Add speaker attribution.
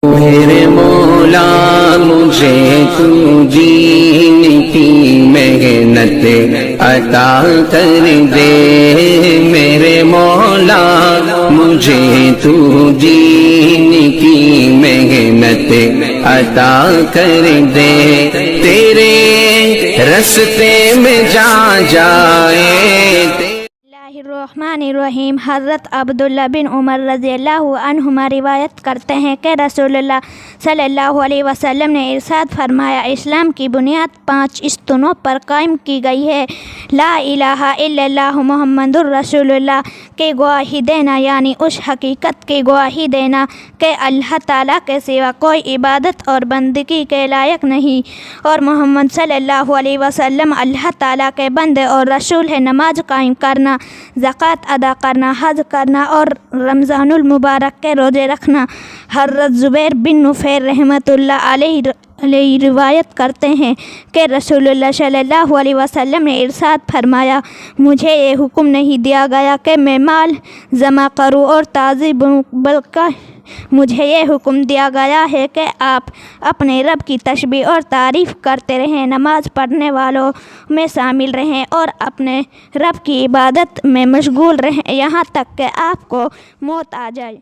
Speaker 1: میرے مولا مجھے تو دین کی محنت عطا کر دے، میرے مولا مجھے تو دین کی محنت عطا کر دے، تیرے رستے میں جا جائے۔
Speaker 2: الرحمن الرحیم۔ حضرت عبداللہ بن عمر رضی اللہ عنہما روایت کرتے ہیں کہ رسول اللہ صلی اللہ علیہ وسلم نے ارشاد فرمایا، اسلام کی بنیاد 5 ستونوں پر قائم کی گئی ہے۔ لا الہ الا اللہ محمد الرسول اللہ کی گواہی دینا، یعنی اس حقیقت کی گواہی دینا کہ اللہ تعالیٰ کے سوا کوئی عبادت اور بندگی کے لائق نہیں اور محمد صلی اللہ علیہ وسلم اللہ تعالیٰ کے بندے اور رسول ہے۔ نماز قائم کرنا، زکوٰۃ ادا کرنا، حج کرنا اور رمضان المبارک کے روزے رکھنا۔ حضرت زبیر بن نفیر رحمۃ اللہ علیہ روایت کرتے ہیں کہ رسول اللہ صلی اللہ علیہ وسلم نے ارشاد فرمایا، مجھے یہ حکم نہیں دیا گیا کہ میں مال جمع کروں اور تعظیم، بلکہ مجھے یہ حکم دیا گیا ہے کہ آپ اپنے رب کی تسبیح اور تعریف کرتے رہیں، نماز پڑھنے والوں میں شامل رہیں اور اپنے رب کی عبادت میں مشغول رہیں یہاں تک کہ آپ کو موت آ جائے۔